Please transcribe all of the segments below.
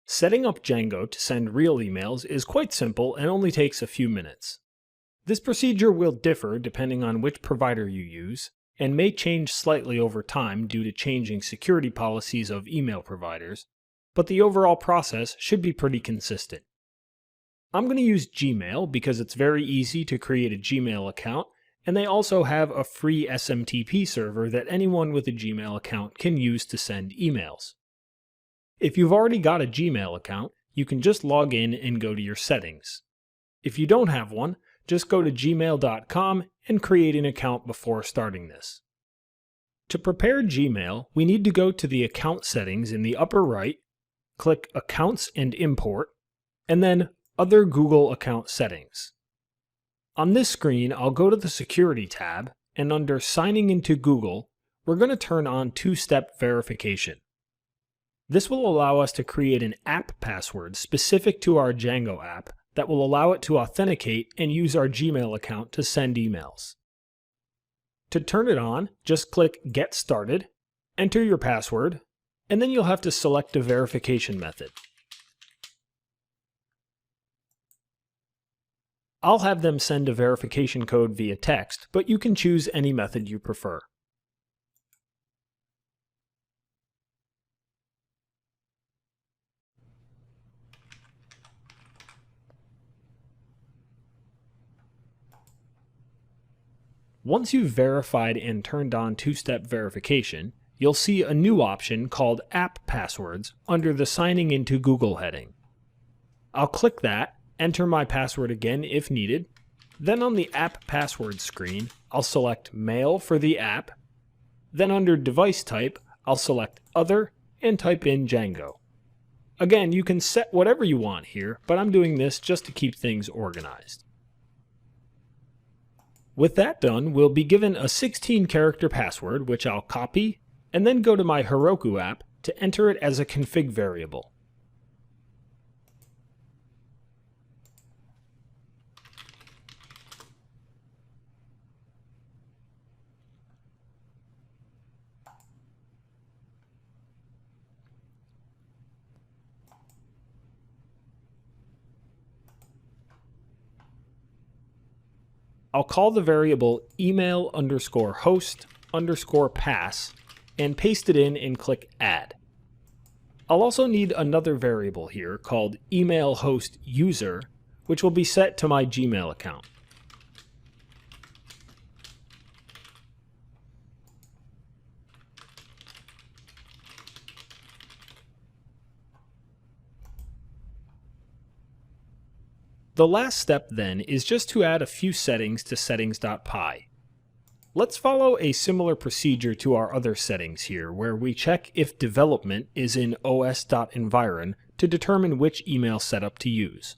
Setting up Django to send real emails is quite simple and only takes a few minutes. This procedure will differ depending on which provider you use, and may change slightly over time due to changing security policies of email providers, but the overall process should be pretty consistent. I'm going to use Gmail because it's very easy to create a Gmail account, and they also have a free SMTP server that anyone with a Gmail account can use to send emails. If you've already got a Gmail account, you can just log in and go to your settings. If you don't have one, just go to gmail.com and create an account before starting this. To prepare Gmail, we need to go to the account settings in the upper right, click Accounts and Import, and then Other Google Account Settings. On this screen, I'll go to the Security tab, and under Signing into Google, we're going to turn on two-step verification. This will allow us to create an app password specific to our Django app that will allow it to authenticate and use our Gmail account to send emails. To turn it on, just click Get Started, enter your password, and then you'll have to select a verification method. I'll have them send a verification code via text, but you can choose any method you prefer. Once you've verified and turned on two-step verification, you'll see a new option called App Passwords under the Signing into Google heading. I'll click that, enter my password again if needed, then on the App Password screen, I'll select Mail for the app, then under Device Type, I'll select Other and type in Django. Again, you can set whatever you want here, but I'm doing this just to keep things organized. With that done, we'll be given a 16-character password, which I'll copy, and then go to my Heroku app to enter it as a config variable. I'll call the variable email_host_pass and paste it in and click Add. I'll also need another variable here called email host user, which will be set to my Gmail account. The last step then is just to add a few settings to settings.py. Let's follow a similar procedure to our other settings here, where we check if development is in os.environ to determine which email setup to use.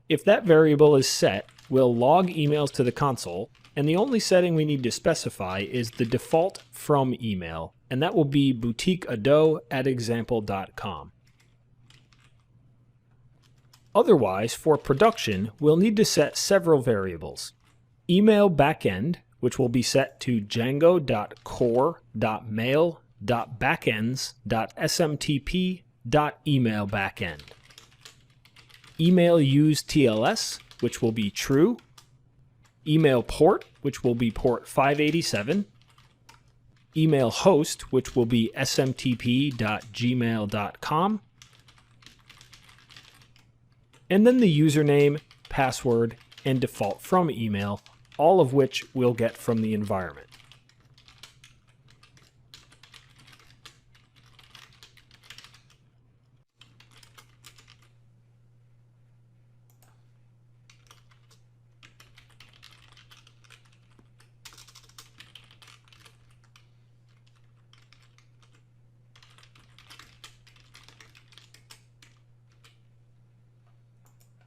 If that variable is set, we'll log emails to the console, and the only setting we need to specify is the default from email, and that will be boutiqueado@example.com. Otherwise, for production, we'll need to set several variables. Email backend, which will be set to django.core.mail.backends.smtp.emailbackend. Email use TLS, which will be true. Email port, which will be port 587. Email host, which will be smtp.gmail.com. And then the username, password, and default from email, all of which we'll get from the environment.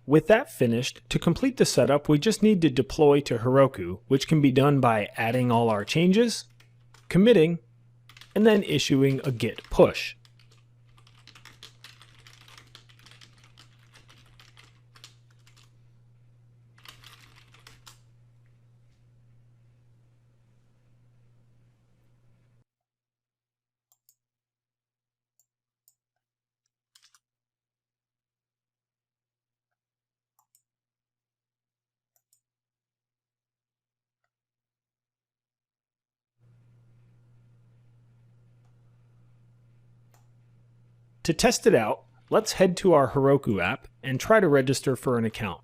With that finished, to complete the setup, we just need to deploy to Heroku, which can be done by adding all our changes, committing, and then issuing a git push. To test it out, let's head to our Heroku app and try to register for an account.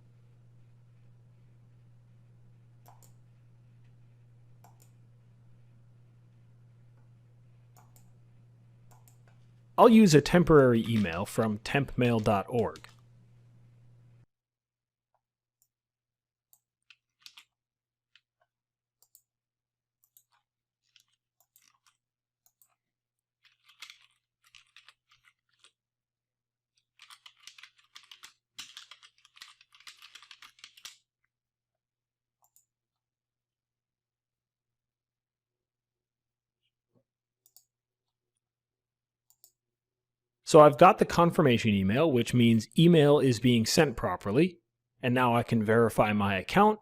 I'll use a temporary email from tempmail.org. So I've got the confirmation email, which means email is being sent properly, and now I can verify my account.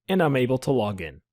And I'm able to log in.